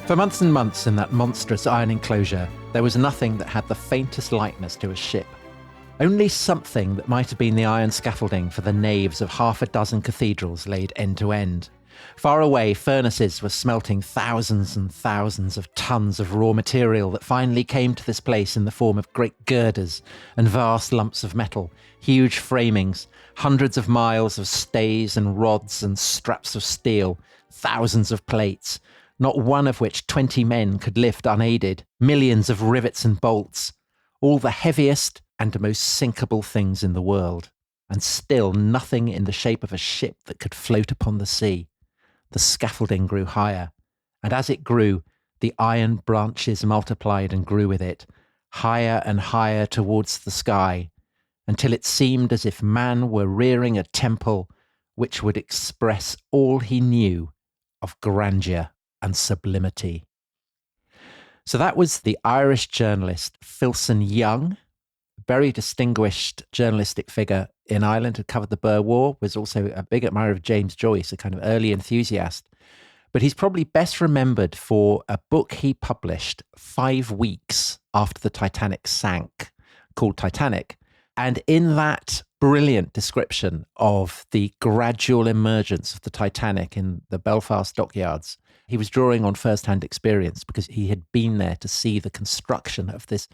For months and months in that monstrous iron enclosure, there was nothing that had the faintest likeness to a ship. Only something that might have been the iron scaffolding for the naves of half a dozen cathedrals laid end to end. Far away, furnaces were smelting thousands and thousands of tons of raw material that finally came to this place in the form of great girders and vast lumps of metal, huge framings, hundreds of miles of stays and rods and straps of steel, thousands of plates, not one of which 20 men could lift unaided, millions of rivets and bolts, all the heaviest and most sinkable things in the world, and still nothing in the shape of a ship that could float upon the sea. The scaffolding grew higher, and as it grew, the iron branches multiplied and grew with it, higher and higher towards the sky, until it seemed as if man were rearing a temple which would express all he knew of grandeur and sublimity. So that was the Irish journalist Filson Young, very distinguished journalistic figure in Ireland, had covered the Boer War, was also a big admirer of James Joyce, a kind of early enthusiast. But he's probably best remembered for a book he published 5 weeks after the Titanic sank, called Titanic. And in that brilliant description of the gradual emergence of the Titanic in the Belfast dockyards, he was drawing on first-hand experience because he had been there to see the construction of this,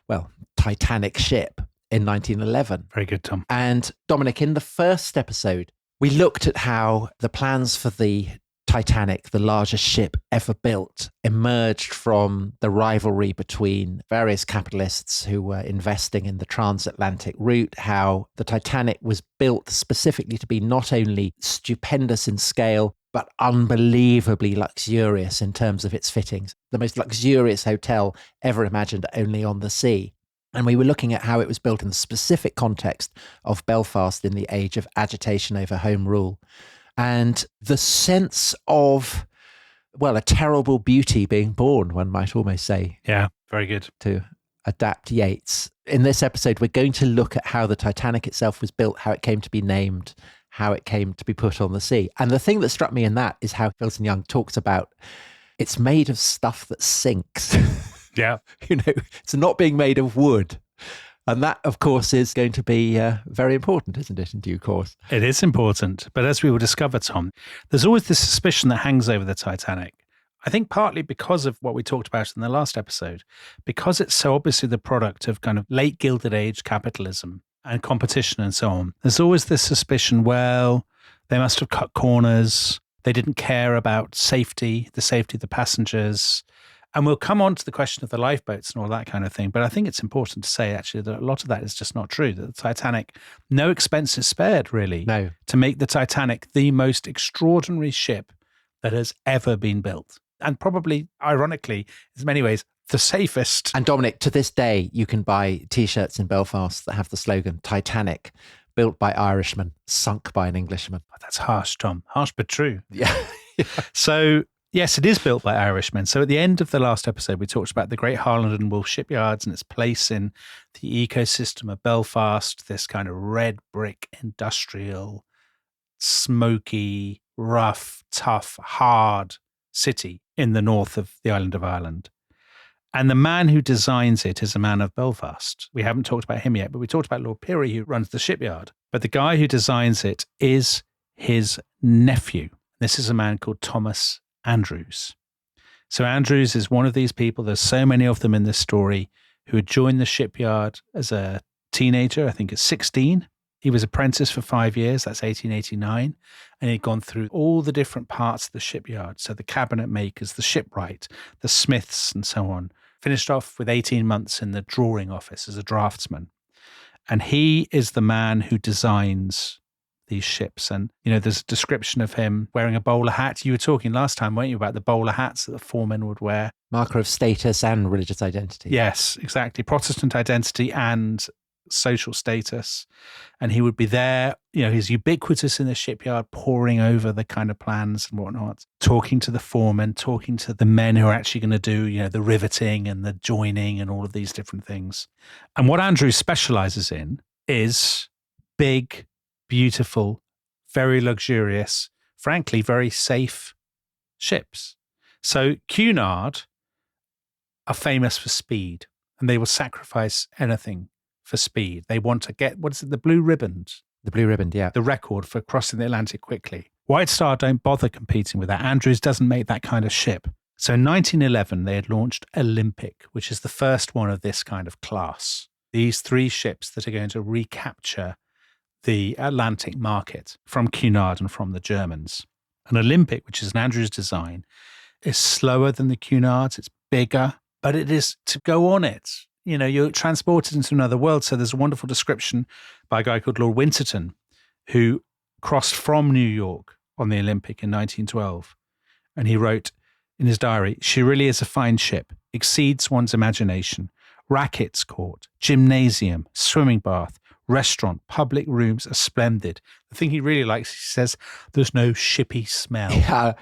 well, Titanic ship in 1911. Very good, Tom. And Dominic, in the first episode, we looked at how the plans for the Titanic, the largest ship ever built, emerged from the rivalry between various capitalists who were investing in the transatlantic route, how the Titanic was built specifically to be not only stupendous in scale, but unbelievably luxurious in terms of its fittings. The most luxurious hotel ever imagined only on the sea. And we were looking at how it was built in the specific context of Belfast in the age of agitation over Home Rule. And the sense of, well, a terrible beauty being born, one might almost say. Yeah, very good. To adapt Yeats. In this episode, we're going to look at how the Titanic itself was built, how it came to be named, how it came to be put on the sea. And the thing that struck me in that is how Filson Young talks about it's made of stuff that sinks. Yeah. You know, it's not being made of wood. And that, of course, is going to be very important, isn't it, in due course? It is important. But as we will discover, Tom, there's always this suspicion that hangs over the Titanic. I think partly because of what we talked about in the last episode, because it's so obviously the product of kind of late Gilded Age capitalism and competition and so on. There's always this suspicion, well, they must have cut corners. They didn't care about safety, the safety of the passengers. And we'll come on to the question of the lifeboats and all that kind of thing. But I think it's important to say, actually, that a lot of that is just not true. That the Titanic, no expense is spared, really, to make the Titanic the most extraordinary ship that has ever been built. And probably, ironically, in many ways, the safest. And Dominic, to this day, you can buy T-shirts in Belfast that have the slogan, Titanic, built by Irishmen, sunk by an Englishman. Oh, that's harsh, Tom. Harsh, but true. Yeah. So, yes, it is built by Irishmen. So at the end of the last episode, we talked about the Great Harland and Wolff shipyards and its place in the ecosystem of Belfast, this kind of red brick, industrial, smoky, rough, tough, hard city in the north of the island of Ireland. And the man who designs it is a man of Belfast. We haven't talked about him yet, but we talked about Lord Pirrie, who runs the shipyard. But the guy who designs it is his nephew. This is a man called Thomas Andrews. So Andrews is one of these people, there's so many of them in this story, who had joined the shipyard as a teenager, I think at 16. He was apprenticed for 5 years, that's 1889, and he'd gone through all the different parts of the shipyard. So the cabinet makers, the shipwright, the smiths, and so on. Finished off with 18 months in the drawing office as a draftsman. And he is the man who designs these ships. And, you know, there's a description of him wearing a bowler hat. You were talking last time, weren't you, about the bowler hats that the foremen would wear? Marker of status and religious identity. Yes, exactly. Protestant identity and social status. And he would be there, you know, he's ubiquitous in the shipyard, poring over the kind of plans and whatnot, talking to the foremen, talking to the men who are actually going to do, you know, the riveting and the joining and all of these different things. And what Andrew specializes in is big, beautiful, very luxurious, frankly, very safe ships. So Cunard are famous for speed, and they will sacrifice anything for speed. They want to get, what is it, the blue ribbon? The blue ribbon, yeah. The record for crossing the Atlantic quickly. White Star don't bother competing with that. Andrews doesn't make that kind of ship. So in 1911, they had launched Olympic, which is the first one of this kind of class. These 3 ships that are going to recapture the Atlantic market from Cunard and from the Germans. An Olympic, which is an Andrews design, is slower than the Cunards. It's bigger, but it is to go on it. You know, you're transported into another world. So there's a wonderful description by a guy called Lord Winterton, who crossed from New York on the Olympic in 1912. And he wrote in his diary, "She really is a fine ship, exceeds one's imagination. Rackets court, gymnasium, swimming bath, restaurant, public rooms are splendid." The thing he really likes, he says, there's no shippy smell. Yeah.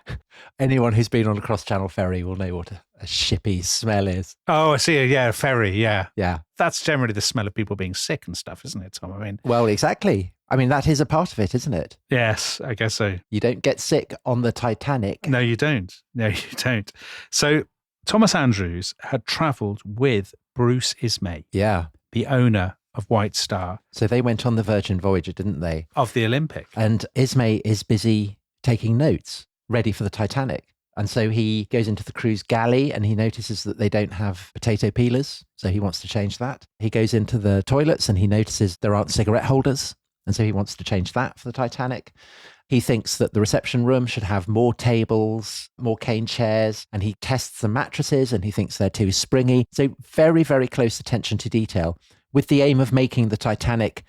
Anyone who's been on a cross-channel ferry will know what a shippy smell is. Oh, I see. Yeah, a ferry. Yeah. Yeah. That's generally the smell of people being sick and stuff, isn't it, Tom? I mean, Well, exactly. I mean, that is a part of it, isn't it? yes, I guess so. You don't get sick on the Titanic. No, you don't. No, you don't. So Thomas Andrews had travelled with Bruce Ismay, Yeah. the owner of White Star, So they went on the Virgin Voyager, didn't they? of the Olympic. And Ismay is busy taking notes, ready for the Titanic. And so he goes into the crew's galley and he notices that they don't have potato peelers. So he wants to change that. He goes into the toilets and he notices there aren't cigarette holders. And so he wants to change that for the Titanic. He thinks that the reception room should have more tables, more cane chairs, and he tests the mattresses and he thinks they're too springy. So very, very close attention to detail with the aim of making the Titanic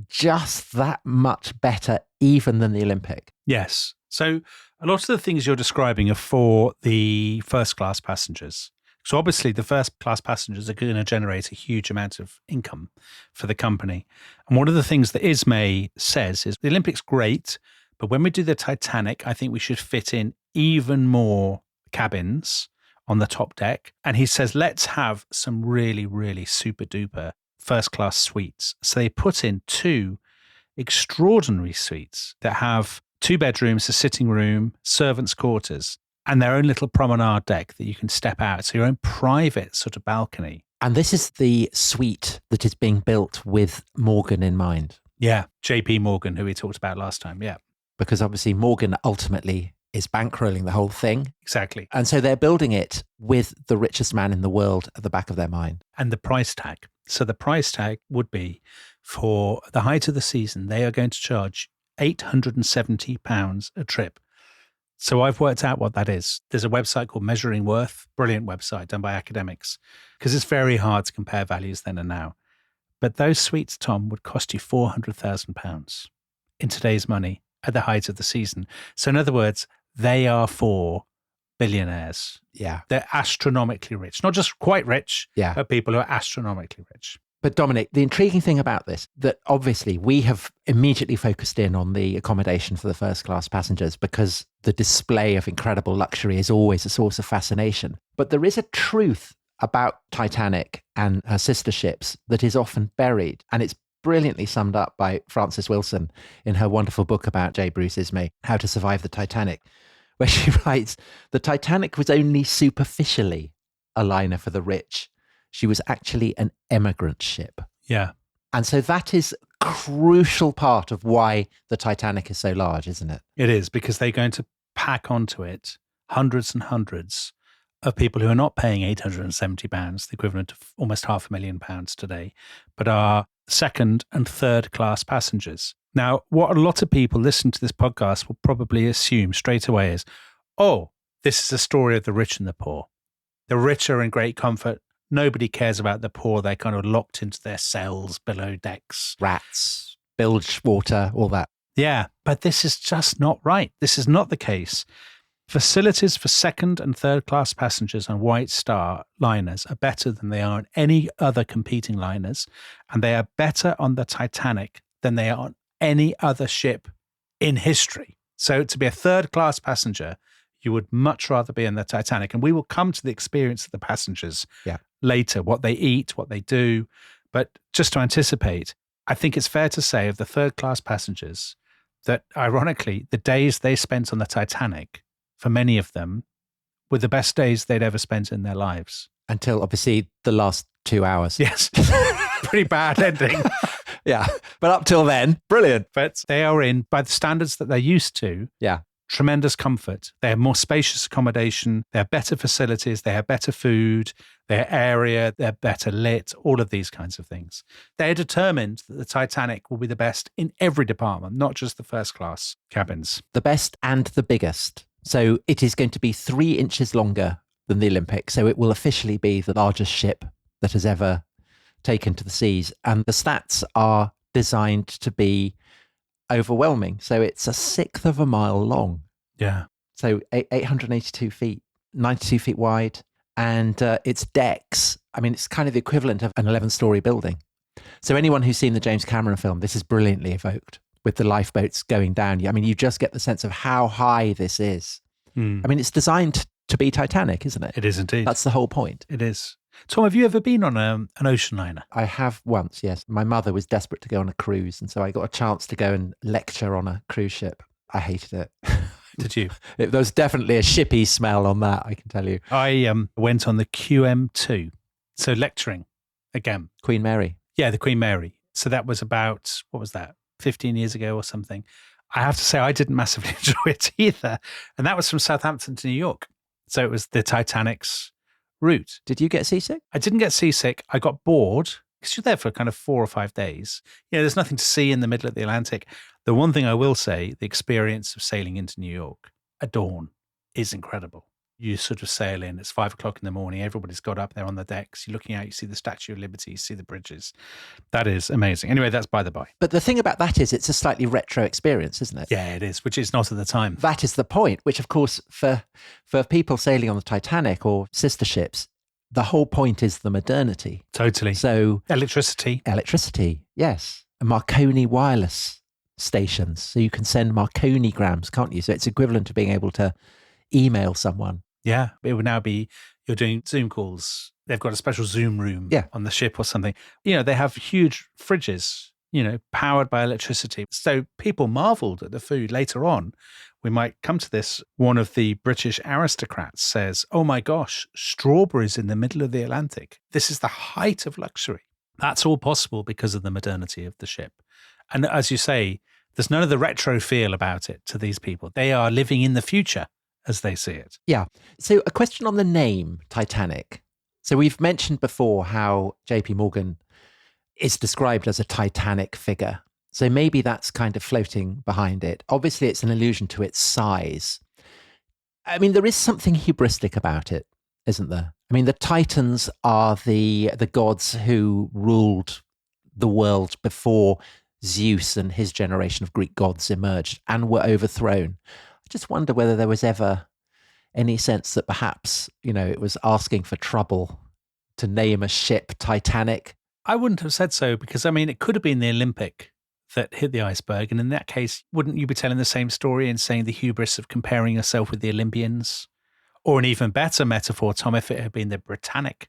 just that much better even than the Olympic. Yes. So a lot of the things you're describing are for the first class passengers. So obviously the first class passengers are going to generate a huge amount of income for the company. And one of the things that Ismay says is the Olympic's great, but when we do the Titanic, I think we should fit in even more cabins on the top deck. And he says, let's have some really, really super duper first class suites. So they put in 2 extraordinary suites that have 2 bedrooms, a sitting room, servants' quarters, and their own little promenade deck that you can step out. So your own private sort of balcony. And this is the suite that is being built with Morgan in mind. Yeah. JP Morgan, who we talked about last time. Yeah, Because obviously Morgan ultimately is bankrolling the whole thing. exactly. And so they're building it with the richest man in the world at the back of their mind. And the price tag. So the price tag would be for the height of the season, they are going to charge £870 a trip. So I've worked out what that is. There's a website called Measuring Worth, brilliant website done by academics, because it's very hard to compare values then and now. But those suites, Tom, would cost you £400,000 in today's money at the height of the season. So in other words, they are for billionaires. Yeah. They're astronomically rich, not just quite rich, Yeah. but people who are astronomically rich. But Dominic, the intriguing thing about this, that obviously we have immediately focused in on the accommodation for the first class passengers because the display of incredible luxury is always a source of fascination. But there is a truth about Titanic and her sister ships that is often buried. And it's brilliantly summed up by Frances Wilson in her wonderful book about J. Bruce Ismay, How to Survive the Titanic, where she writes, the Titanic was only superficially a liner for the rich. She was actually an emigrant ship. Yeah. And so that is a crucial part of why the Titanic is so large, isn't it? It is, because they're going to pack onto it hundreds and hundreds of people who are not paying £870, the equivalent of almost £500,000 today, but are second and third class passengers. Now, what a lot of people listening to this podcast will probably assume straight away is, oh, this is a story of the rich and the poor. The rich are in great comfort. Nobody cares about the poor. They're kind of locked into their cells below decks. Rats, bilge water, all that. Yeah, but this is just not right. This is not the case. Facilities for second and third class passengers on White Star liners are better than they are on any other competing liners, and they are better on the Titanic than they are on any other ship in history. So to be a third class passenger, you would much rather be in the Titanic. And we will come to the experience of the passengers later, what they eat, what they do. But just to anticipate, I think it's fair to say of the third class passengers that ironically, the days they spent on the Titanic, for many of them, were the best days they'd ever spent in their lives. Until obviously the last 2 hours. Yes. Pretty bad ending. Yeah. But up till then, brilliant. But they are in, by the standards that they're used to, Yeah. tremendous comfort. They have more spacious accommodation. They have better facilities. They have better food. Their area, they're better lit, all of these kinds of things. They're determined that the Titanic will be the best in every department, not just the first class cabins. The best and the biggest. So it is going to be 3 inches longer than the Olympic. So it will officially be the largest ship that has ever taken to the seas. And the stats are designed to be overwhelming. So it's 1/6 of a mile long. Yeah. So 882 feet, 92 feet wide. And its decks, I mean, it's kind of the equivalent of an 11-story building. So anyone who's seen the James Cameron film, this is brilliantly evoked with the lifeboats going down. I mean, you just get the sense of how high this is. I mean, it's designed to be Titanic, isn't it? It is indeed. That's the whole point. It is. Tom, have you ever been on an ocean liner? I have once, yes. My mother was desperate to go on a cruise, and so I got a chance to go and lecture on a cruise ship. I hated it. Did you? There was definitely a shippy smell on that, I can tell you. I went on the QM2. So lecturing again. Queen Mary. Yeah, the Queen Mary. So that was about, what was that, 15 years ago or something. I have to say, I didn't massively enjoy it either. And that was from Southampton to New York. So it was the Titanic's route. Did you get seasick? I didn't get seasick. I got bored because you're there for kind of 4 or 5 days. You know, there's nothing to see in the middle of the Atlantic. The one thing I will say, the experience of sailing into New York at dawn is incredible. You sort of sail in, it's 5 o'clock in the morning, everybody's got up there on the decks, you're looking out, you see the Statue of Liberty, you see the bridges. That is amazing. Anyway, that's by the by. But the thing about that is it's a slightly retro experience, isn't it? Yeah, it is, which is not at the time. That is the point, which of course for people sailing on the Titanic or sister ships, the whole point is the modernity. Totally. So Electricity, yes. And Marconi wireless stations. So you can send Marconigrams, can't you? So it's equivalent to being able to email someone. yeah. It would now be, you're doing Zoom calls. They've got a special Zoom room on the ship or something. You know, they have huge fridges, you know, powered by electricity. So people marveled at the food later on. We might come to this. One of the British aristocrats says, oh my gosh, strawberries in the middle of the Atlantic. This is the height of luxury. That's all possible because of the modernity of the ship. And as you say, there's none of the retro feel about it to these people. They are living in the future as they see it. Yeah. So a question on the name Titanic. So we've mentioned before how JP Morgan is described as a Titanic figure. So maybe that's kind of floating behind it. Obviously, it's an allusion to its size. I mean, there is something hubristic about it, isn't there? I mean, the Titans are the gods who ruled the world before Zeus and his generation of Greek gods emerged and were overthrown. I just wonder whether there was ever any sense that perhaps, you know, it was asking for trouble to name a ship Titanic. I wouldn't have said so because, I mean, it could have been the Olympic that hit the iceberg. And in that case, wouldn't you be telling the same story and saying the hubris of comparing yourself with the Olympians? Or an even better metaphor, Tom, if it had been the Britannic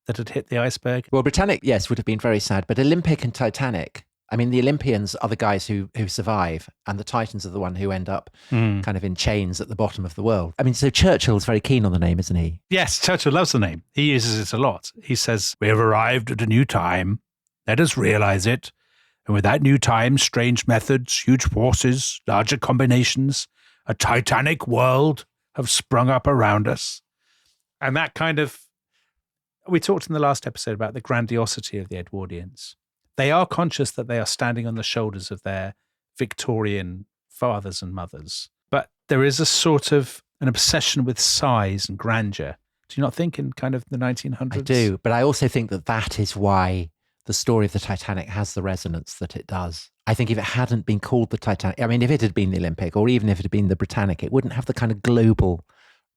that had hit the iceberg. Well, Britannic, yes, would have been very sad. But Olympic and Titanic, I mean, the Olympians are the guys who survive, and the Titans are the one who end up kind of in chains at the bottom of the world. I mean, so Churchill's very keen on the name, isn't he? Yes, Churchill loves the name. He uses it a lot. He says, we have arrived at a new time. Let us realize it. And with that new time, strange methods, huge forces, larger combinations, a Titanic world have sprung up around us. And that kind of, we talked in the last episode about the grandiosity of the Edwardians. They are conscious that they are standing on the shoulders of their Victorian fathers and mothers. But there is a sort of an obsession with size and grandeur. Do you not think in kind of the 1900s? I do, but I also think that that is why the story of the Titanic has the resonance that it does. I think if it hadn't been called the Titanic, I mean, if it had been the Olympic or even if it had been the Britannic, it wouldn't have the kind of global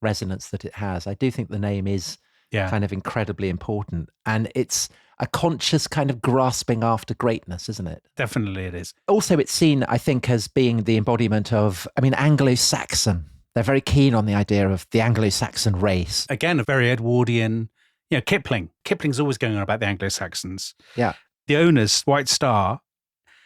resonance that it has. I do think the name is kind of incredibly important. And it's a conscious kind of grasping after greatness, isn't it? Definitely it is. Also, it's seen, I think, as being the embodiment of, I mean, Anglo-Saxon. They're very keen on the idea of the Anglo-Saxon race. Again, a very Edwardian, you know, Kipling. Kipling's always going on about the Anglo-Saxons. Yeah. The owners, White Star,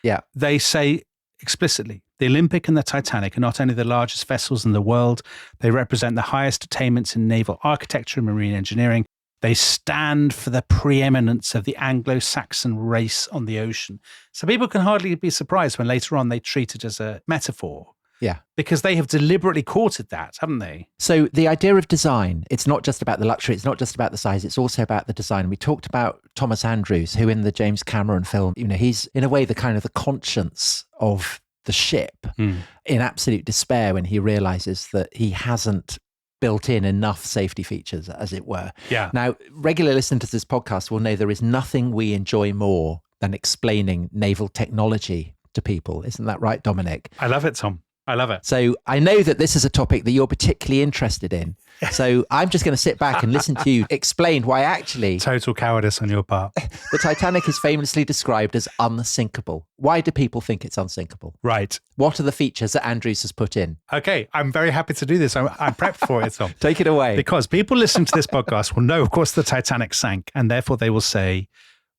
yeah, they say explicitly, The Olympic and the Titanic are not only the largest vessels in the world, they represent the highest attainments in naval architecture and marine engineering. They stand for the preeminence of the Anglo-Saxon race on the ocean. So people can hardly be surprised when later on they treat it as a metaphor. Yeah. Because they have deliberately courted that, haven't they? So the idea of design, it's not just about the luxury, it's not just about the size, it's also about the design. We talked about Thomas Andrews, who in the James Cameron film, he's in a way the kind of the conscience of the ship in absolute despair when he realizes that he hasn't built in enough safety features, as it were. Yeah. Now, regular listeners to this podcast will know there is nothing we enjoy more than explaining naval technology to people. Isn't that right, Dominic? I love it, Tom. I love it. So I know that this is a topic that you're particularly interested in. So I'm just going to sit back and listen to you explain why actually... Total cowardice on your part. The Titanic is famously described as unsinkable. Why do people think it's unsinkable? Right. What are the features that Andrews has put in? Okay, I'm very happy to do this. I'm prepped for it, Tom. Take it away. Because people listening to this podcast will know, of course, the Titanic sank, and therefore they will say,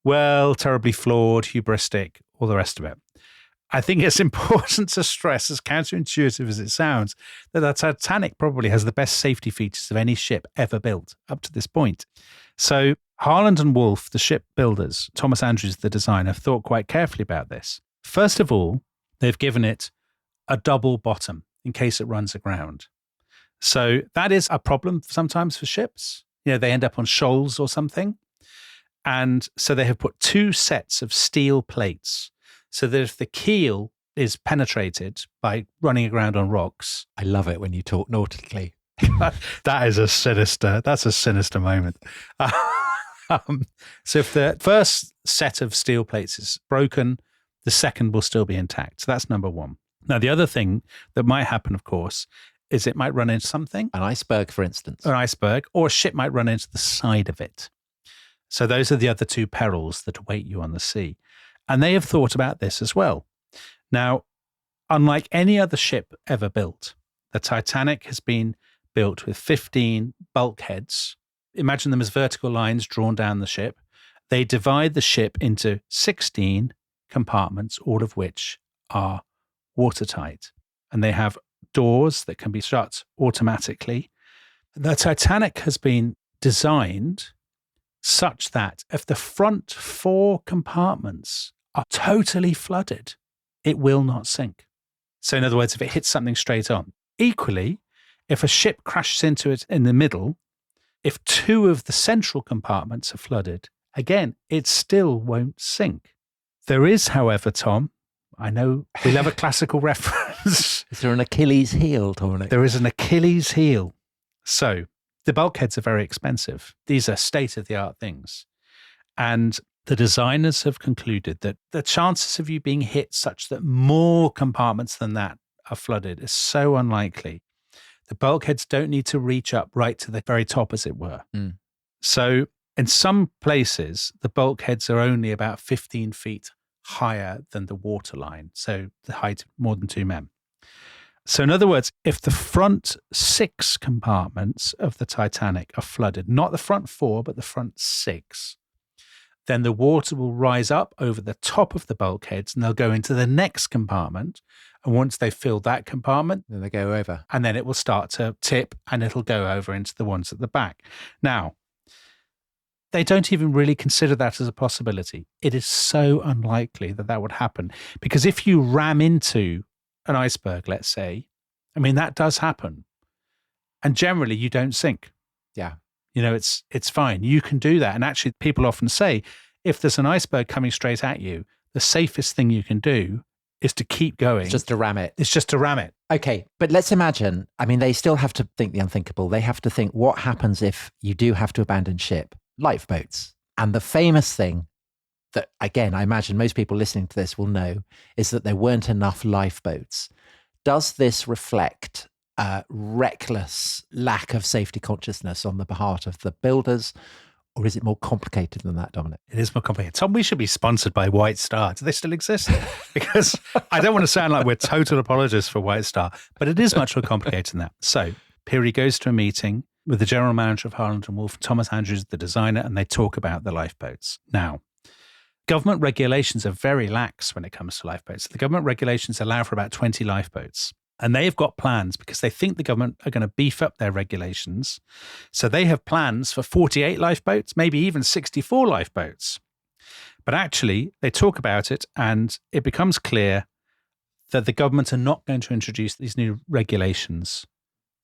well, terribly flawed, hubristic, all the rest of it. I think it's important to stress, as counterintuitive as it sounds, that the Titanic probably has the best safety features of any ship ever built up to this point. So Harland and Wolff, the ship builders, Thomas Andrews, the designer, have thought quite carefully about this. First of all, they've given it a double bottom in case it runs aground. So that is a problem sometimes for ships. They end up on shoals or something. And so they have put two sets of steel plates so that if the keel is penetrated by running aground on rocks. I love it when you talk nautically. That's a sinister moment. So if the first set of steel plates is broken, the second will still be intact. So that's number one. Now, the other thing that might happen, of course, is it might run into something. An iceberg, for instance. An iceberg, or a ship might run into the side of it. So those are the other two perils that await you on the sea. And they have thought about this as well. Now, unlike any other ship ever built, the Titanic has been built with 15 bulkheads. Imagine them as vertical lines drawn down the ship. They divide the ship into 16 compartments, all of which are watertight. And they have doors that can be shut automatically. The Titanic has been designed such that if the front 4 compartments are totally flooded, it will not sink. So in other words, if it hits something straight on. Equally, if a ship crashes into it in the middle, if 2 of the central compartments are flooded, again, it still won't sink. There is, however, Tom, I know we love a classical reference. Is there an Achilles heel, Dominic? There is an Achilles heel. So the bulkheads are very expensive. These are state-of-the-art things. And the designers have concluded that the chances of you being hit such that more compartments than that are flooded is so unlikely. The bulkheads don't need to reach up right to the very top, as it were. So in some places, the bulkheads are only about 15 feet higher than the waterline. So the height of more than 2 men. So in other words, if the front 6 compartments of the Titanic are flooded, not the front 4, but the front 6, then the water will rise up over the top of the bulkheads and they'll go into the next compartment. And once they've filled that compartment, then they go over. And then it will start to tip and it'll go over into the ones at the back. Now, they don't even really consider that as a possibility. It is so unlikely that that would happen. Because if you ram into an iceberg, let's say, I mean, that does happen. And generally you don't sink. Yeah. It's fine. You can do that. And actually, people often say, if there's an iceberg coming straight at you, the safest thing you can do is to keep going. It's just to ram it. It's just to ram it. Okay. But let's imagine, they still have to think the unthinkable. They have to think what happens if you do have to abandon ship? Lifeboats. And the famous thing that, again, I imagine most people listening to this will know is that there weren't enough lifeboats. Does this reflect reckless lack of safety consciousness on the part of the builders, or is it more complicated than that, Dominic? It is more complicated. Tom, we should be sponsored by White Star. Do they still exist? Because I don't want to sound like we're total apologists for White Star, but it is much more complicated than that. So Peary goes to a meeting with the general manager of Harland and Wolff, Thomas Andrews, the designer, and they talk about the lifeboats. Now, government regulations are very lax when it comes to lifeboats. The government regulations allow for about 20 lifeboats. And they've got plans because they think the government are going to beef up their regulations. So they have plans for 48 lifeboats, maybe even 64 lifeboats. But actually, they talk about it and it becomes clear that the government are not going to introduce these new regulations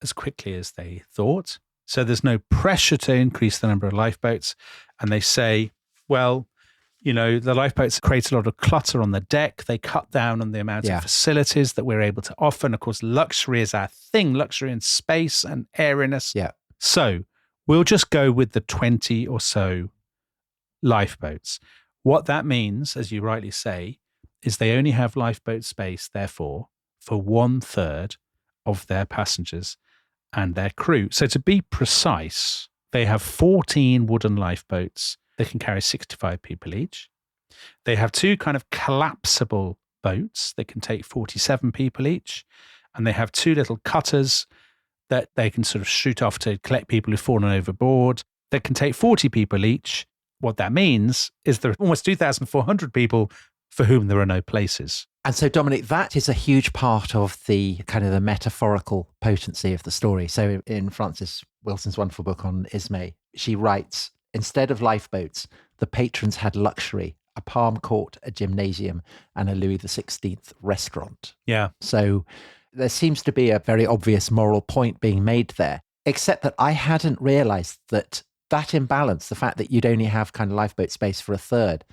as quickly as they thought. So there's no pressure to increase the number of lifeboats. And they say, well, you know, the lifeboats create a lot of clutter on the deck. They cut down on the amount of facilities that we're able to offer. And of course, luxury is our thing, luxury in space and airiness. Yeah. So we'll just go with the 20 or so lifeboats. What that means, as you rightly say, is they only have lifeboat space, therefore, for 1/3 of their passengers and their crew. So to be precise, they have 14 wooden lifeboats. They can carry 65 people each. They have 2 kind of collapsible boats that can take 47 people each. And they have 2 little cutters that they can sort of shoot off to collect people who've fallen overboard that can take 40 people each. What that means is there are almost 2,400 people for whom there are no places. And so, Dominic, that is a huge part of the kind of the metaphorical potency of the story. So in Frances Wilson's wonderful book on Ismay, she writes, instead of lifeboats, the patrons had luxury, a palm court, a gymnasium, and a Louis XVI restaurant. Yeah. So there seems to be a very obvious moral point being made there, except that I hadn't realized that imbalance, the fact that you'd only have kind of lifeboat space for 1/3,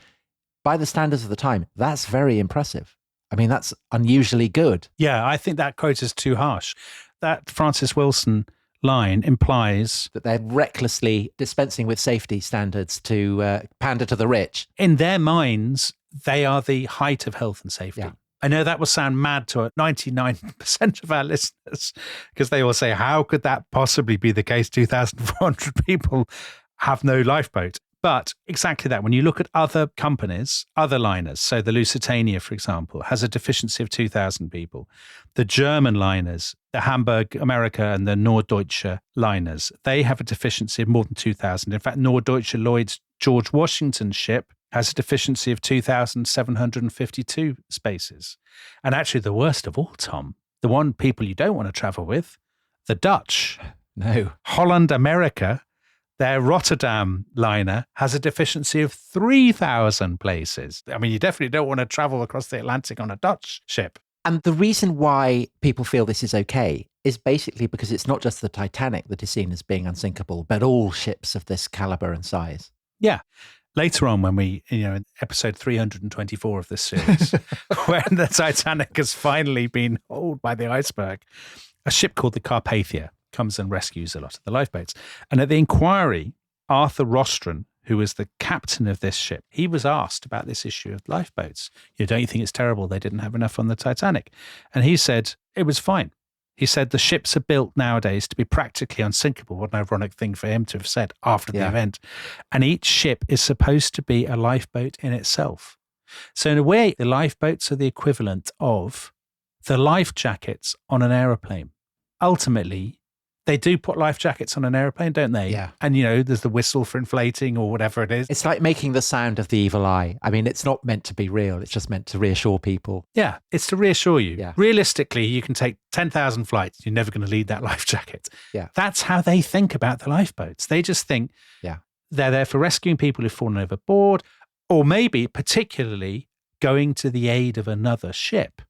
by the standards of the time, that's very impressive. I mean, that's unusually good. Yeah, I think that quote is too harsh. That Frances Wilson line implies that they're recklessly dispensing with safety standards to pander to the rich. In their minds, they are the height of health and safety. Yeah. I know that will sound mad to 99% of our listeners because they will say, how could that possibly be the case? 2,400 people have no lifeboat. But exactly that. When you look at other companies, other liners, so the Lusitania, for example, has a deficiency of 2,000 people. The German liners, the Hamburg America and the Norddeutsche liners, they have a deficiency of more than 2,000. In fact, Norddeutsche Lloyd's George Washington ship has a deficiency of 2,752 spaces. And actually the worst of all, Tom, the one people you don't want to travel with, the Dutch. No. Holland America, their Rotterdam liner has a deficiency of 3,000 places. I mean, you definitely don't want to travel across the Atlantic on a Dutch ship. And the reason why people feel this is okay is basically because it's not just the Titanic that is seen as being unsinkable, but all ships of this caliber and size. Yeah. Later on, when we, in episode 324 of this series, when the Titanic has finally been hauled by the iceberg, a ship called the Carpathia comes and rescues a lot of the lifeboats. And at the inquiry, Arthur Rostron, who was the captain of this ship, he was asked about this issue of lifeboats. Don't you think it's terrible they didn't have enough on the Titanic? And he said it was fine. He said the ships are built nowadays to be practically unsinkable. What an ironic thing for him to have said after the event. And each ship is supposed to be a lifeboat in itself. So in a way, the lifeboats are the equivalent of the life jackets on an aeroplane. Ultimately, they do put life jackets on an airplane, don't they? Yeah. And, there's the whistle for inflating or whatever it is. It's like making the sound of the evil eye. I mean, it's not meant to be real. It's just meant to reassure people. Yeah, it's to reassure you. Yeah. Realistically, you can take 10,000 flights. You're never going to need that life jacket. Yeah. That's how they think about the lifeboats. They just think they're there for rescuing people who've fallen overboard, or maybe particularly going to the aid of another ship.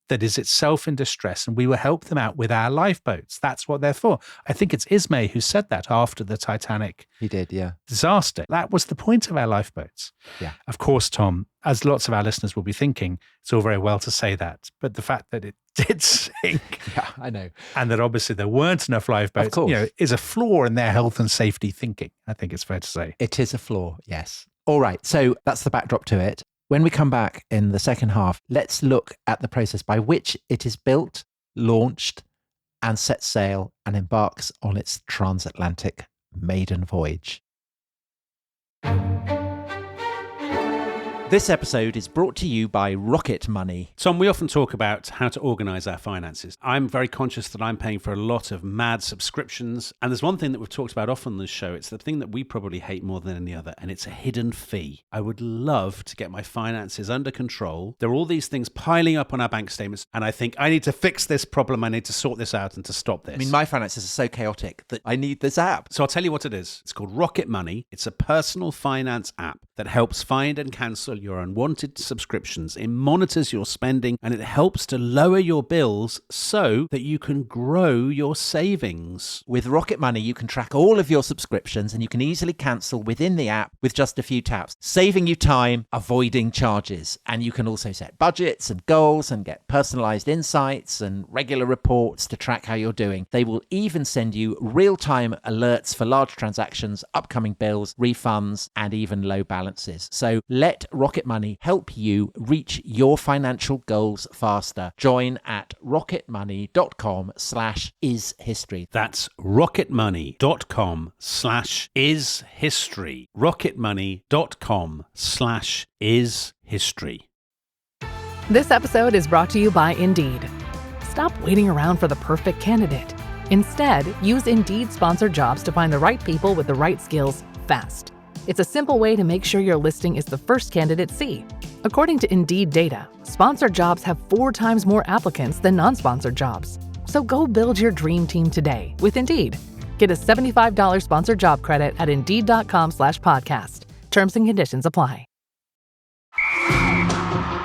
That is itself in distress, and we will help them out with our lifeboats. That's what they're for. I think it's Ismay who said that after the Titanic disaster. That was the point of our lifeboats. Yeah. Of course, Tom, as lots of our listeners will be thinking, it's all very well to say that, but the fact that it did sink, I know, and that obviously there weren't enough lifeboats, is a flaw in their health and safety thinking. I think it's fair to say. It is a flaw, yes. All right, so that's the backdrop to it. When we come back in the second half, let's look at the process by which it is built, launched, and sets sail and embarks on its transatlantic maiden voyage. This episode is brought to you by Rocket Money. Tom, we often talk about how to organise our finances. I'm very conscious that I'm paying for a lot of mad subscriptions. And there's one thing that we've talked about often on this show. It's the thing that we probably hate more than any other, and it's a hidden fee. I would love to get my finances under control. There are all these things piling up on our bank statements, and I think I need to fix this problem. I need to sort this out and to stop this. I mean, my finances are so chaotic that I need this app. So I'll tell you what it is. It's called Rocket Money. It's a personal finance app that helps find and cancel your unwanted subscriptions. It monitors your spending and it helps to lower your bills so that you can grow your savings. With Rocket Money, you can track all of your subscriptions and you can easily cancel within the app with just a few taps, saving you time, avoiding charges. And you can also set budgets and goals and get personalized insights and regular reports to track how you're doing. They will even send you real-time alerts for large transactions, upcoming bills, refunds, and even low balances. So let Rocket Money help you reach your financial goals faster. Join at rocketmoney.com/ishistory. That's rocketmoney.com/ishistory. rocketmoney.com/ishistory. This episode is brought to you by Indeed. Stop waiting around for the perfect candidate. Instead, use Indeed sponsored jobs to find the right people with the right skills fast. It's a simple way to make sure your listing is the first candidates see. According to Indeed data, sponsored jobs have 4 times more applicants than non-sponsored jobs. So go build your dream team today with Indeed. Get a $75 sponsored job credit at Indeed.com/podcast. Terms and conditions apply.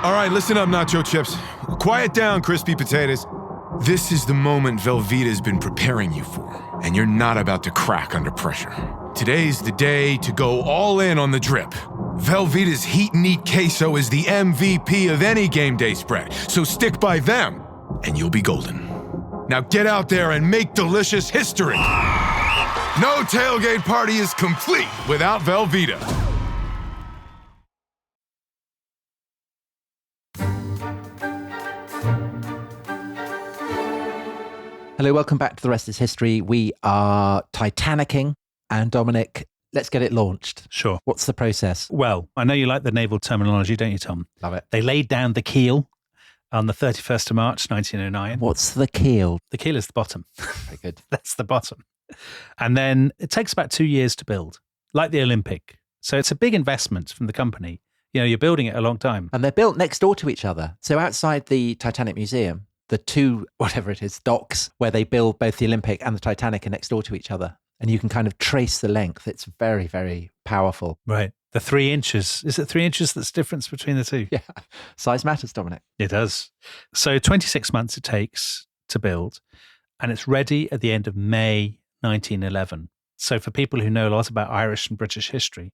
All right, listen up, nacho chips. Quiet down, crispy potatoes. This is the moment Velveeta's been preparing you for, and you're not about to crack under pressure. Today's the day to go all in on the drip. Velveeta's Heat and Eat Queso is the MVP of any game day spread, so stick by them, and you'll be golden. Now get out there and make delicious history. No tailgate party is complete without Velveeta. Hello, welcome back to The Rest is History. We are Titanicking, and Dominic, let's get it launched. Sure. What's the process? Well, I know you like the naval terminology, don't you, Tom? Love it. They laid down the keel on the 31st of March, 1909. What's the keel? The keel is the bottom. Very good. That's the bottom. And then it takes about 2 years to build, like the Olympic. So it's a big investment from the company. You know, you're building it a long time. And they're built next door to each other. So outside the Titanic Museum, the two, whatever it is, docks where they build both the Olympic and the Titanic are next door to each other. And you can kind of trace the length. It's very, very powerful. Right. The 3 inches. Is it 3 inches that's the difference between the two? Yeah. Size matters, Dominic. It does. So 26 months it takes to build, and it's ready at the end of May 1911. So for people who know a lot about Irish and British history,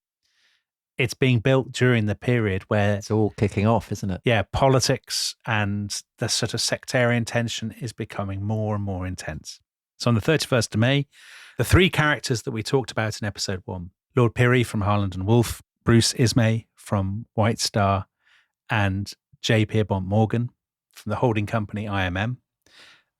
it's being built during the period where It's all kicking off, isn't it? yeah, politics and the sort of sectarian tension is becoming more and more intense. So on the 31st of May, the 3 characters that we talked about in episode 1, Lord Pirrie from Harland and Wolff, Bruce Ismay from White Star, and J. Pierpont Morgan from the holding company IMM,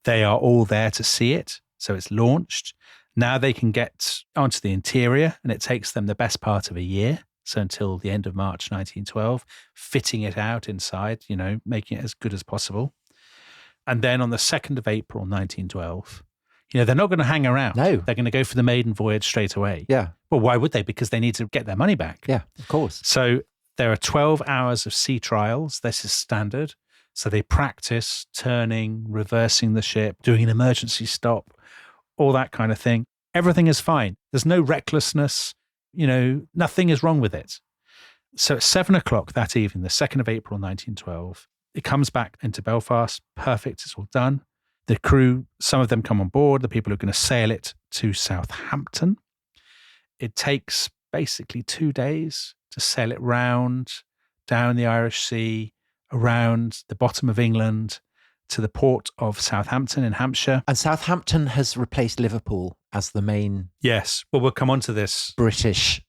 they are all there to see it. So it's launched. Now they can get onto the interior, and it takes them the best part of a year. So until the end of March 1912, fitting it out inside, you know, making it as good as possible. And then on the 2nd of April, 1912, you know, they're not going to hang around. No. They're going to go for the maiden voyage straight away. Yeah. Well, why would they? Because they need to get their money back. Yeah, of course. So there are 12 hours of sea trials. This is standard. So they practice turning, reversing the ship, doing an emergency stop, all that kind of thing. Everything is fine. There's no recklessness. You know, nothing is wrong with it. So at 7 o'clock that evening, the 2nd of April, 1912, it comes back into Belfast. Perfect. It's all done. The crew, some of them come on board, the people who are going to sail it to Southampton. It takes basically 2 days to sail it round, down the Irish Sea, around the bottom of England, to the port of Southampton in Hampshire. And Southampton has replaced Liverpool as the main Yes. Well, we'll come on to this. British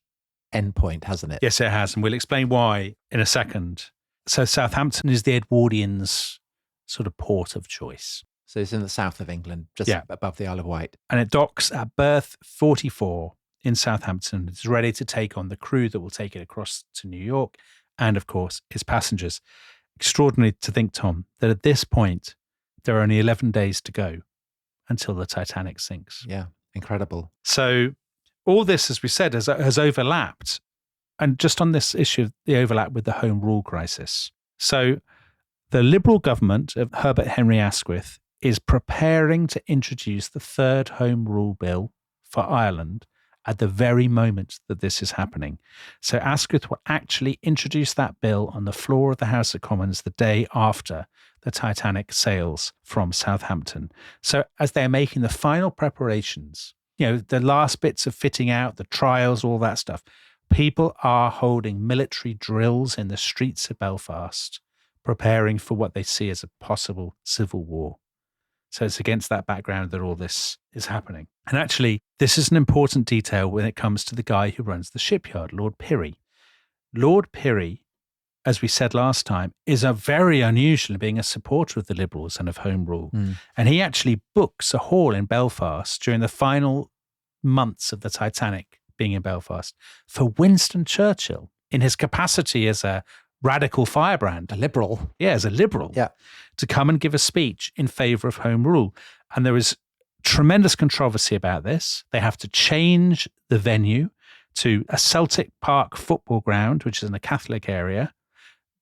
endpoint, hasn't it? Yes, it has. And we'll explain why in a second. So Southampton is the Edwardians' sort of port of choice. So it's in the south of England, just above the Isle of Wight. And it docks at berth 44 in Southampton. It's ready to take on the crew that will take it across to New York and, of course, its passengers. Extraordinary to think, Tom, that at this point, there are only 11 days to go until the Titanic sinks. Yeah, incredible. So all this, as we said, has overlapped. And just on this issue of the overlap with the Home Rule crisis. So the Liberal government of Herbert Henry Asquith is preparing to introduce the third Home Rule Bill for Ireland at the very moment that this is happening. So Asquith will actually introduce that bill on the floor of the House of Commons the day after the Titanic sails from Southampton. So as they're making the final preparations, the last bits of fitting out, the trials, all that stuff, people are holding military drills in the streets of Belfast, preparing for what they see as a possible civil war. So it's against that background that all this is happening. And actually, this is an important detail when it comes to the guy who runs the shipyard, Lord Pirrie. Lord Pirrie, as we said last time, is a very unusual in being a supporter of the Liberals and of Home Rule. And he actually books a hall in Belfast during the final months of the Titanic being in Belfast for Winston Churchill in his capacity as a radical firebrand. A liberal. Yeah, as a liberal. Yeah. To come and give a speech in favour of Home Rule. And there is tremendous controversy about this. They have to change the venue to a Celtic Park football ground, which is in a Catholic area.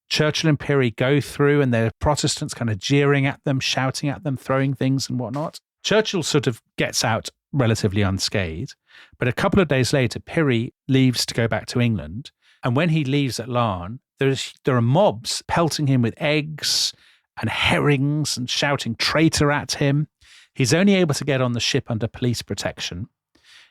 Churchill and Pirrie go through and they're Protestants kind of jeering at them, shouting at them, throwing things and whatnot. Churchill sort of gets out relatively unscathed. But a couple of days later, Pirrie leaves to go back to England. And when he leaves at Larne, there are mobs pelting him with eggs and herrings and shouting traitor at him. He's only able to get on the ship under police protection.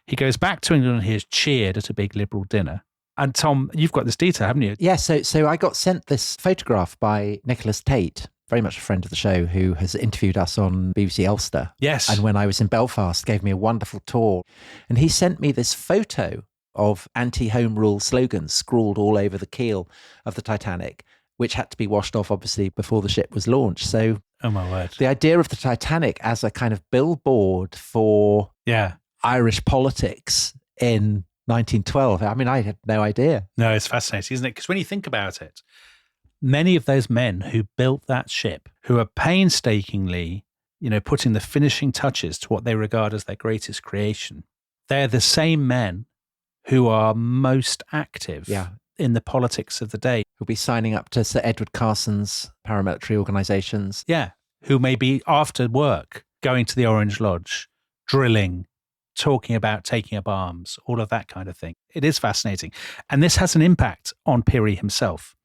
He goes back to England and he is cheered at a big Liberal dinner. And Tom, you've got this detail, haven't you? Yeah, so I got sent this photograph by Nicholas Tate, very much a friend of the show, who has interviewed us on BBC Ulster. Yes. And when I was in Belfast, gave me a wonderful tour. And he sent me this photo of anti-Home Rule slogans scrawled all over the keel of the Titanic, which had to be washed off, obviously, before the ship was launched. So oh my word. The idea of the Titanic as a kind of billboard for Irish politics in 1912. I mean, I had no idea. No, it's fascinating, isn't it? Because when you think about it, many of those men who built that ship, who are painstakingly, putting the finishing touches to what they regard as their greatest creation, they're the same men who are most active in the politics of the day. Who'll be signing up to Sir Edward Carson's paramilitary organisations. Yeah, who may be after work going to the Orange Lodge, drilling, talking about taking up arms, all of that kind of thing. It is fascinating. And this has an impact on Pirrie himself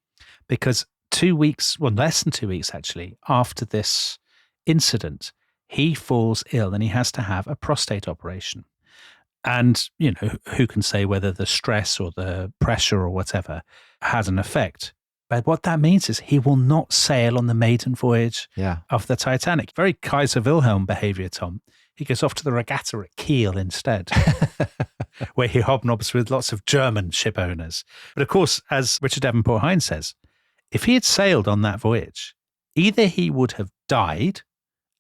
because 2 weeks, well, less than 2 weeks actually, after this incident, he falls ill and he has to have a prostate operation. And, who can say whether the stress or the pressure or whatever has an effect. But what that means is he will not sail on the maiden voyage of the Titanic. Very Kaiser Wilhelm behaviour, Tom. He goes off to the regatta at Kiel instead, where he hobnobs with lots of German ship owners. But of course, as Richard Davenport Hines says, if he had sailed on that voyage, either he would have died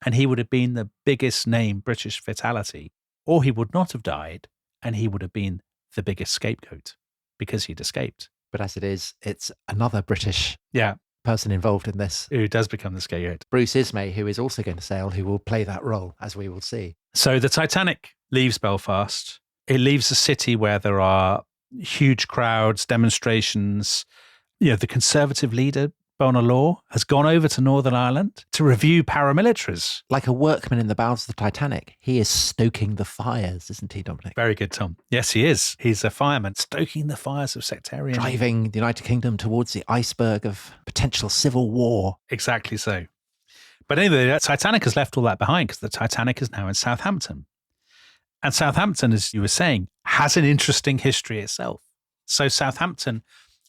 and he would have been the biggest name British fatality, or he would not have died and he would have been the biggest scapegoat because he'd escaped. But as it is, it's another British person involved in this. Who does become the scapegoat. Bruce Ismay, who is also going to sail, who will play that role, as we will see. So the Titanic leaves Belfast. It leaves a city where there are huge crowds, demonstrations. The Conservative leader, Bonar Law, has gone over to Northern Ireland to review paramilitaries. Like a workman in the bowels of the Titanic, he is stoking the fires, isn't he, Dominic? Very good, Tom. Yes, he is. He's a fireman, stoking the fires of sectarianism. Driving the United Kingdom towards the iceberg of potential civil war. Exactly so. But anyway, the Titanic has left all that behind because the Titanic is now in Southampton. And Southampton, as you were saying, has an interesting history itself. So Southampton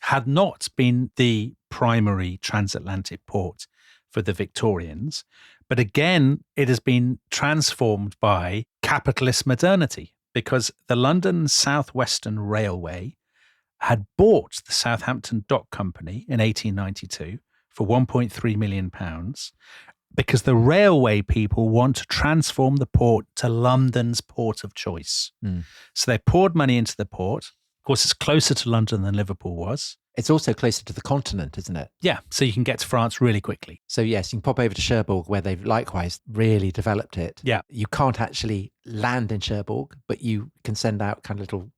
had not been the primary transatlantic port for the Victorians, but again, it has been transformed by capitalist modernity because the London South Western Railway had bought the Southampton Dock Company in 1892 for £1.3 million because the railway people want to transform the port to London's port of choice. So they poured money into the port. Of course, it's closer to London than Liverpool was. It's also closer to the continent, isn't it? Yeah, so you can get to France really quickly. So yes, you can pop over to Cherbourg where they've likewise really developed it. Yeah. You can't actually land in Cherbourg, but you can send out kind of little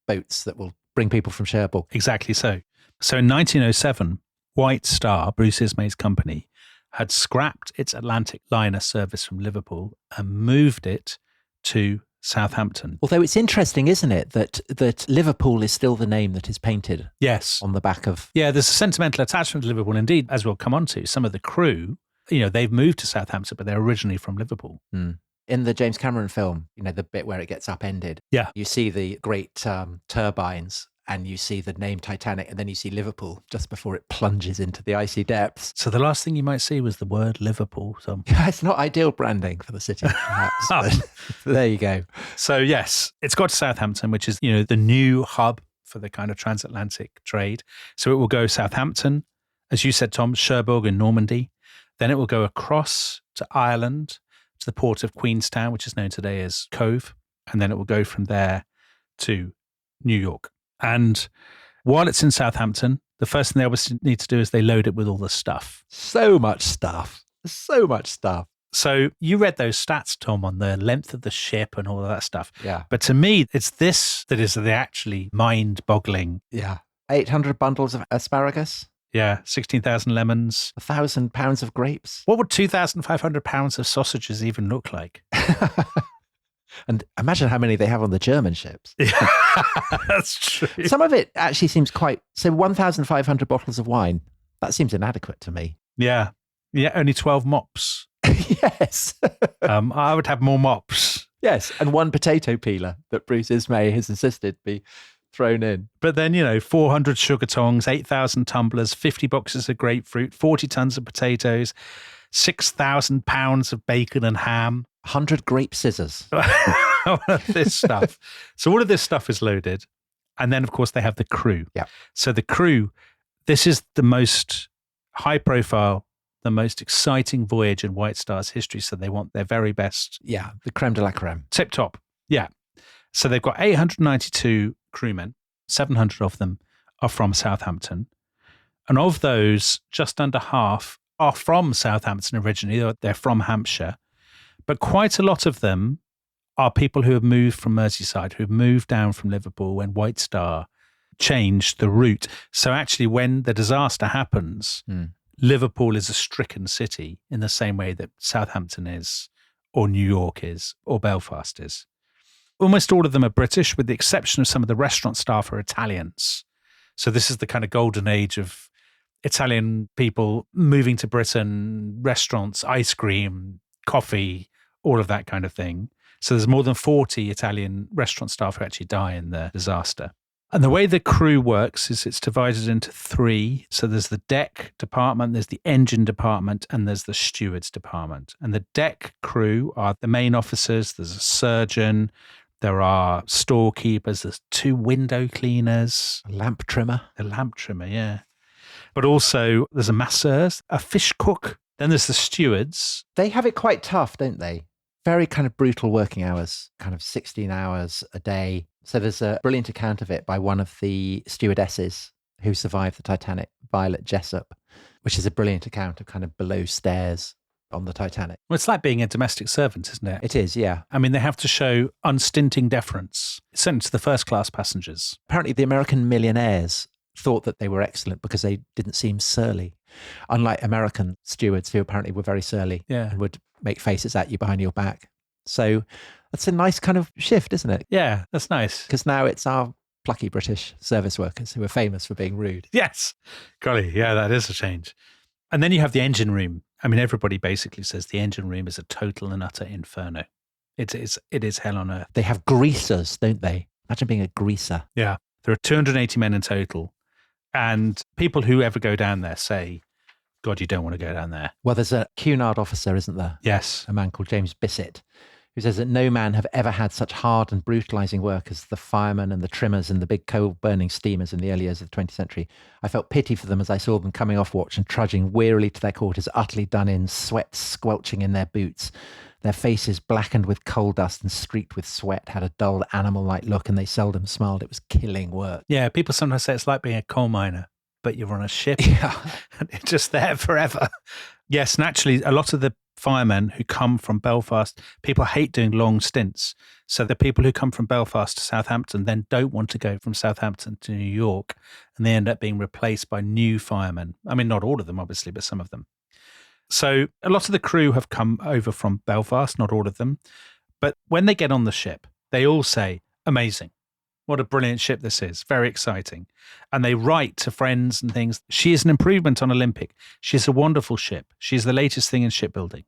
boats that will bring people from Cherbourg. Exactly so. So in 1907, White Star, Bruce Ismay's company, had scrapped its Atlantic liner service from Liverpool and moved it to Southampton. Although it's interesting, isn't it, that Liverpool is still the name that is painted Yes. on the back of... Yeah, there's a sentimental attachment to Liverpool. Indeed, as we'll come on to, some of the crew, they've moved to Southampton, but they're originally from Liverpool. In the James Cameron film, the bit where it gets upended, Yeah. you see the great turbines and you see the name Titanic, and then you see Liverpool just before it plunges into the icy depths. So the last thing you might see was the word Liverpool. So It's not ideal branding for the city, perhaps. But there you go. So yes, it's got to Southampton, which is, the new hub for the kind of transatlantic trade. So it will go Southampton, as you said, Tom, Cherbourg in Normandy. Then it will go across to Ireland, to the port of Queenstown, which is known today as Cove. And then it will go from there to New York. And while it's in Southampton, the first thing they obviously need to do is they load it with all the stuff. So much stuff. So much stuff. So you read those stats, Tom, on the length of the ship and all of that stuff. Yeah. But to me, it's this that is the actually mind-boggling. Yeah. 800 bundles of asparagus. Yeah, 16,000 lemons. 1,000 pounds of grapes. What would 2,500 pounds of sausages even look like? And imagine how many they have on the German ships. Yeah, that's true. Some of it actually seems quite... So 1,500 bottles of wine, that seems inadequate to me. Yeah, only 12 mops. Yes. I would have more mops. Yes, and one potato peeler that Bruce Ismay has insisted be thrown in. But then, 400 sugar tongs, 8,000 tumblers, 50 boxes of grapefruit, 40 tons of potatoes, 6,000 pounds of bacon and ham. 100 grape scissors. All of this stuff. So all of this stuff is loaded. And then, of course, they have the crew. Yeah. So the crew, this is the most high profile, the most exciting voyage in White Star's history. So they want their very best. Yeah, the creme de la creme. Tip top. Yeah. So they've got 892 crewmen. 700 of them are from Southampton. And of those, just under half are from Southampton originally. They're from Hampshire. But quite a lot of them are people who have moved from Merseyside, who have moved down from Liverpool when White Star changed the route. So actually, when the disaster happens, Liverpool is a stricken city in the same way that Southampton is, or New York is, or Belfast is. Almost all of them are British, with the exception of some of the restaurant staff are Italians. So this is the kind of golden age of Italian people moving to Britain, restaurants, ice cream, coffee, all of that kind of thing. So there's more than 40 Italian restaurant staff who actually die in the disaster. And the way the crew works is it's divided into three. So there's the deck department, there's the engine department, and there's the stewards department. And the deck crew are the main officers. There's a surgeon. There are storekeepers. There's 2 window cleaners. A lamp trimmer. A lamp trimmer, yeah. But also there's a masseuse, a fish cook. Then there's the stewards. They have it quite tough, don't they? Very kind of brutal working hours, kind of 16 hours a day. So there's a brilliant account of it by one of the stewardesses who survived the Titanic, Violet Jessup, which is a brilliant account of kind of below stairs on the Titanic. Well, it's like being a domestic servant, isn't it? It is, yeah. I mean, they have to show unstinting deference, certainly to the first class passengers. Apparently the American millionaires thought that they were excellent because they didn't seem surly. Unlike American stewards who apparently were very surly and would make faces at you behind your back. So that's a nice kind of shift, isn't it? Yeah, that's nice. Because now it's our plucky British service workers who are famous for being rude. Yes. Golly, yeah, that is a change. And then you have the engine room. I mean, everybody basically says the engine room is a total and utter inferno. It is hell on earth. They have greasers, don't they? Imagine being a greaser. Yeah. There are 280 men in total. And people who ever go down there say, God, you don't want to go down there. Well, there's a Cunard officer, isn't there? Yes. A man called James Bissett, who says that no man have ever had such hard and brutalizing work as the firemen and the trimmers and the big coal-burning steamers in the early years of the 20th century. I felt pity for them as I saw them coming off watch and trudging wearily to their quarters, utterly done in, sweat squelching in their boots. Their faces, blackened with coal dust and streaked with sweat, had a dull animal-like look, and they seldom smiled. It was killing work. Yeah, people sometimes say it's like being a coal miner. but you're on a ship. Yeah. And it's just there forever. Yes, naturally, a lot of the firemen who come from Belfast, people hate doing long stints. So the people who come from Belfast to Southampton then don't want to go from Southampton to New York, and they end up being replaced by new firemen. I mean, not all of them, obviously, but some of them. So a lot of the crew have come over from Belfast, not all of them. But when they get on the ship, they all say, amazing. What a brilliant ship this is. Very exciting. And they write to friends and things. She is an improvement on Olympic. She's a wonderful ship. She's the latest thing in shipbuilding.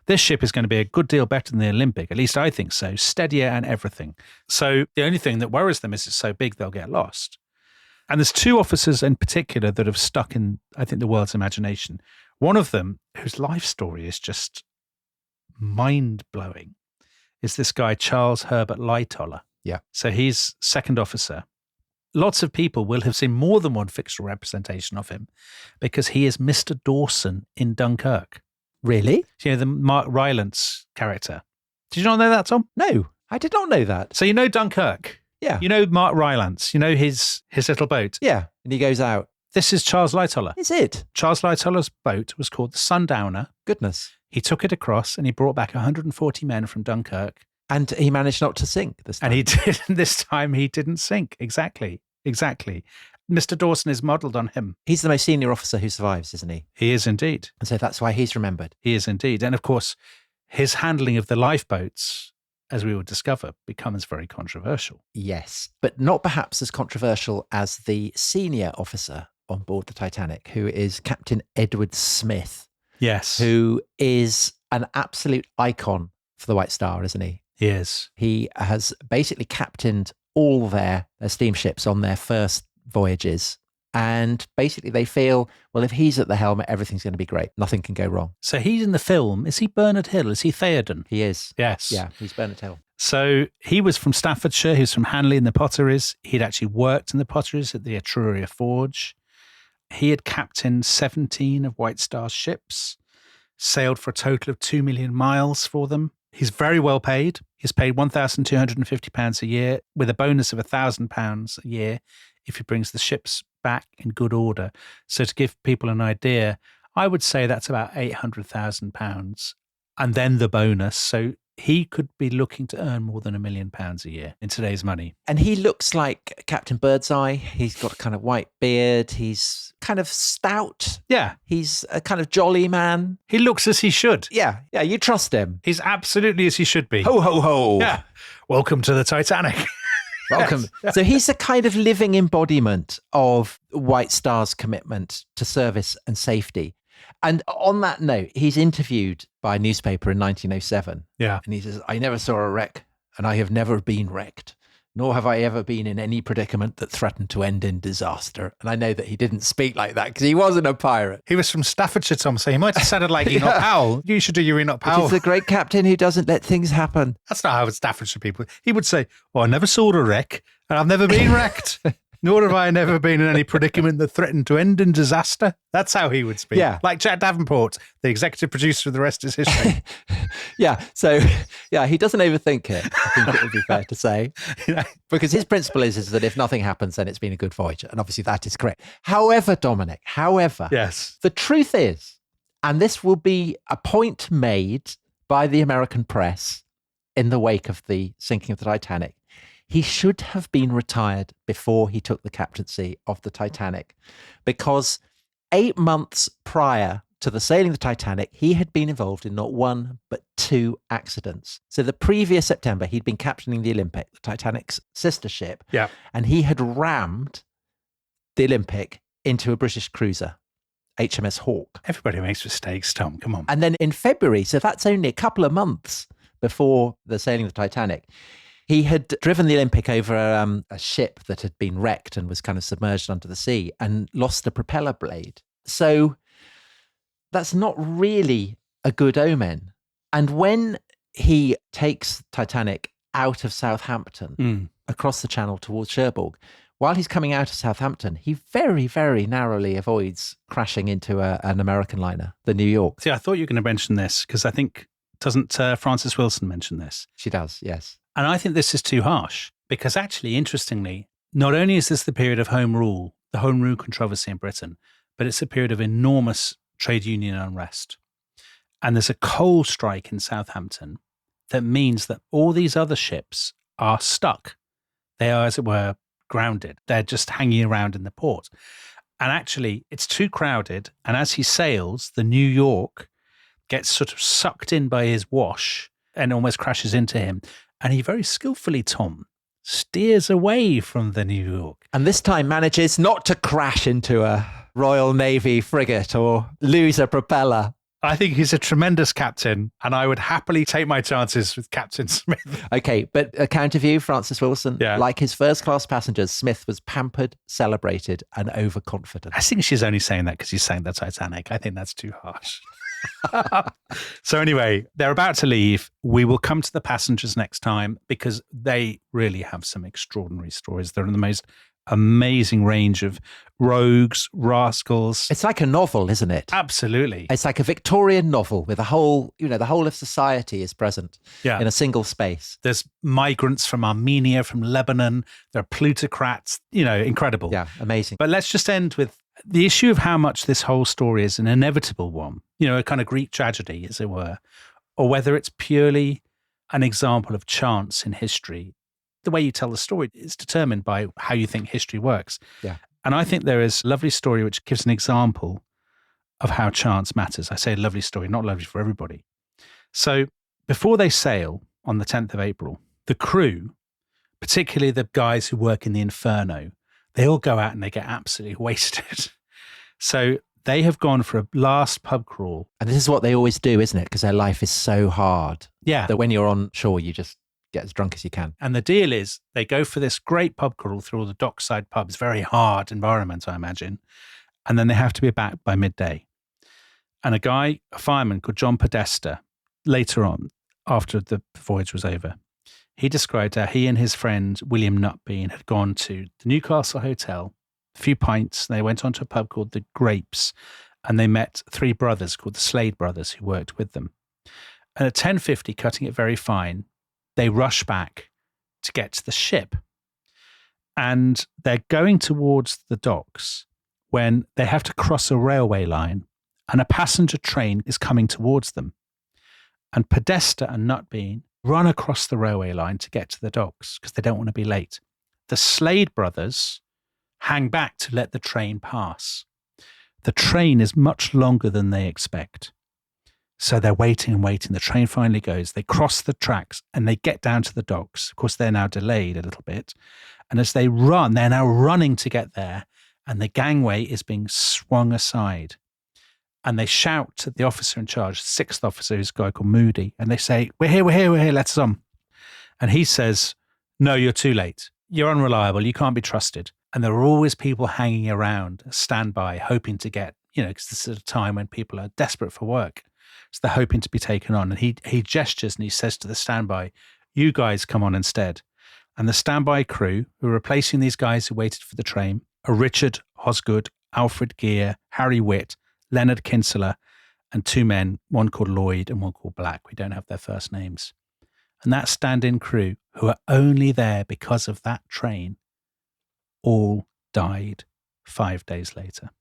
This ship is going to be a good deal better than the Olympic. At least I think so. Steadier and everything. So the only thing that worries them is it's so big they'll get lost. And there's two officers in particular that have stuck in, I think, the world's imagination. One of them, whose life story is just mind-blowing, is this guy, Charles Herbert Lightoller. Yeah. So he's second officer. Lots of people will have seen more than one fictional representation of him because he is Mr. Dawson in Dunkirk. Really? You know, the Mark Rylance character. Did you not know that, Tom? No, I did not know that. So you know Dunkirk? Yeah. You know Mark Rylance? You know his little boat? Yeah. And he goes out. This is Charles Lightoller. Is it? Charles Lightoller's boat was called the Sundowner. Goodness. He took it across and he brought back 140 men from Dunkirk. And he managed not to sink this time. And he did. This time he didn't sink. Exactly. Mr. Dawson is modelled on him. He's the most senior officer who survives, isn't he? He is indeed. And so that's why he's remembered. He is indeed. And of course, his handling of the lifeboats, as we will discover, becomes very controversial. Yes, but not perhaps as controversial as the senior officer on board the Titanic, who is Captain Edward Smith. Yes. Who is an absolute icon for the White Star, isn't he? He is. He has basically captained all their steamships on their first voyages. And basically they feel, well, if he's at the helm, everything's going to be great. Nothing can go wrong. So he's in the film. Is he Bernard Hill? Is he Theoden? He is. Yes. Yeah, he's Bernard Hill. So he was from Staffordshire. He was from Hanley in the potteries. He'd actually worked in the potteries at the Etruria Forge. He had captained 17 of White Star's ships, sailed for a total of 2 million miles for them. He's very well paid. He's paid £1,250 a year with a bonus of £1,000 a year if he brings the ships back in good order. So to give people an idea, I would say that's about £800,000 and then the bonus. So he could be looking to earn more than £1 million a year in today's money. And he looks like Captain Birdseye. He's got a kind of white beard. He's kind of stout. Yeah. He's a kind of jolly man. He looks as he should. Yeah, you trust him. He's absolutely as he should be. Ho, ho, ho. Yeah. Welcome to the Titanic. Welcome. Yes. So he's a kind of living embodiment of White Star's commitment to service and safety. And on that note, he's interviewed by a newspaper in 1907. Yeah. And he says, I never saw a wreck, and I have never been wrecked, nor have I ever been in any predicament that threatened to end in disaster. And I know that he didn't speak like that because he wasn't a pirate. He was from Staffordshire, Tom, so he might have sounded like Enoch Powell. You should do your Enoch Powell. He's the great captain who doesn't let things happen. That's not how Staffordshire people... He would say, well, I never saw a wreck, and I've never been wrecked. Nor have I never been in any predicament that threatened to end in disaster. That's how he would speak. Yeah. Like Jack Davenport, the executive producer of The Rest is History. Yeah. So, yeah, he doesn't overthink it, I think it would be fair to say. Yeah. Because his principle is that if nothing happens, then it's been a good voyage. And obviously that is correct. However, Dominic, yes, the truth is, and this will be a point made by the American press in the wake of the sinking of the Titanic, he should have been retired before he took the captaincy of the Titanic, because 8 months prior to the sailing of the Titanic, he had been involved in not one, but 2 accidents. So the previous September, he'd been captaining the Olympic, the Titanic's sister ship, yeah, and he had rammed the Olympic into a British cruiser, HMS Hawke. Everybody makes mistakes, Tom. Come on. And then in February, so that's only a couple of months before the sailing of the Titanic, he had driven the Olympic over a ship that had been wrecked and was kind of submerged under the sea and lost a propeller blade. So that's not really a good omen. And when he takes Titanic out of Southampton, across the channel towards Cherbourg, while he's coming out of Southampton, he very, very narrowly avoids crashing into an American liner, the New York. See, I thought you were going to mention this because I think, doesn't Frances Wilson mention this? She does, yes. And I think this is too harsh because actually, interestingly, not only is this the period of Home Rule, the Home Rule controversy in Britain, but it's a period of enormous trade union unrest. And there's a coal strike in Southampton that means that all these other ships are stuck. They are, as it were, grounded. They're just hanging around in the port. And actually, it's too crowded. And as he sails, the New York gets sort of sucked in by his wash and almost crashes into him. And he very skillfully, Tom, steers away from the New York. And this time manages not to crash into a Royal Navy frigate or lose a propeller. I think he's a tremendous captain, and I would happily take my chances with Captain Smith. Okay, but a counter view, Francis Wilson, Yeah. like his first-class passengers, Smith was pampered, celebrated, and overconfident. I think she's only saying that because he's saying the Titanic. I think that's too harsh. So anyway, they're about to leave. We will come to the passengers next time because they really have some extraordinary stories. They're in the most amazing range of rogues, rascals. It's like a novel, isn't it? Absolutely. It's like a Victorian novel with a whole, the whole of society is present in a single space. There's migrants from Armenia, from Lebanon. There are plutocrats, incredible. Yeah, amazing. But let's just end with the issue of how much this whole story is an inevitable one, a kind of Greek tragedy, as it were, or whether it's purely an example of chance in history. The way you tell the story is determined by how you think history works. Yeah. And I think there is a lovely story which gives an example of how chance matters. I say a lovely story, not lovely for everybody. So before they sail on the 10th of April, the crew, particularly the guys who work in the Inferno, they all go out and they get absolutely wasted. So they have gone for a last pub crawl. And this is what they always do, isn't it? Because their life is so hard. Yeah. That when you're on shore, you just get as drunk as you can. And the deal is they go for this great pub crawl through all the dockside pubs, very hard environment, I imagine. And then they have to be back by midday. And a fireman called John Podesta, later on, after the voyage was over, he described how he and his friend William Nutbean had gone to the Newcastle Hotel, a few pints. They went on to a pub called the Grapes, and they met three brothers called the Slade brothers who worked with them. And at 10:50, cutting it very fine, they rush back to get to the ship. And they're going towards the docks when they have to cross a railway line and a passenger train is coming towards them. And Podesta and Nutbean run across the railway line to get to the docks because they don't want to be late. The Slade brothers hang back to let the train pass. The train is much longer than they expect. So they're waiting and waiting. The train finally goes. They cross the tracks and they get down to the docks. Of course, they're now delayed a little bit. And as they run, they're now running to get there. And the gangway is being swung aside. And they shout to the officer in charge, sixth officer, who's a guy called Moody. And they say, we're here, let us on. And he says, no, you're too late. You're unreliable. You can't be trusted. And there are always people hanging around, standby, hoping to get, because this is a time when people are desperate for work. So they're hoping to be taken on. And he gestures and he says to the standby, you guys come on instead. And the standby crew, who are replacing these guys who waited for the train, are Richard Osgood, Alfred Gear, Harry Witt, Leonard Kinsella, and two men, one called Lloyd and one called Black. We don't have their first names. And that stand-in crew, who are only there because of that train, all died 5 days later.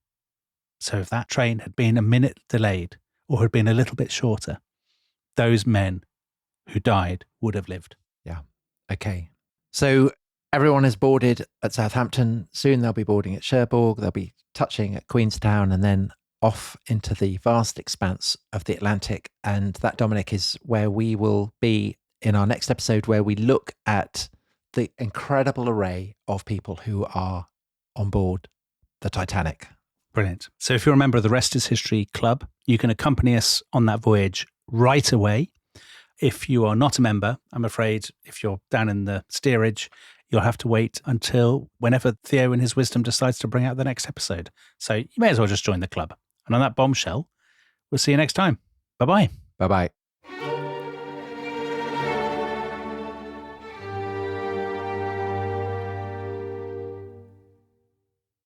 So if that train had been a minute delayed, or had been a little bit shorter, those men who died would have lived. Yeah. Okay. So everyone is boarded at Southampton. Soon they'll be boarding at Cherbourg. They'll be touching at Queenstown and then off into the vast expanse of the Atlantic. And that, Dominic, is where we will be in our next episode, where we look at the incredible array of people who are on board the Titanic. Brilliant. So if you're a member of the Rest is History Club, you can accompany us on that voyage right away. If you are not a member, I'm afraid if you're down in the steerage, you'll have to wait until whenever Theo in his wisdom decides to bring out the next episode. So you may as well just join the club. And on that bombshell, we'll see you next time. Bye-bye. Bye-bye.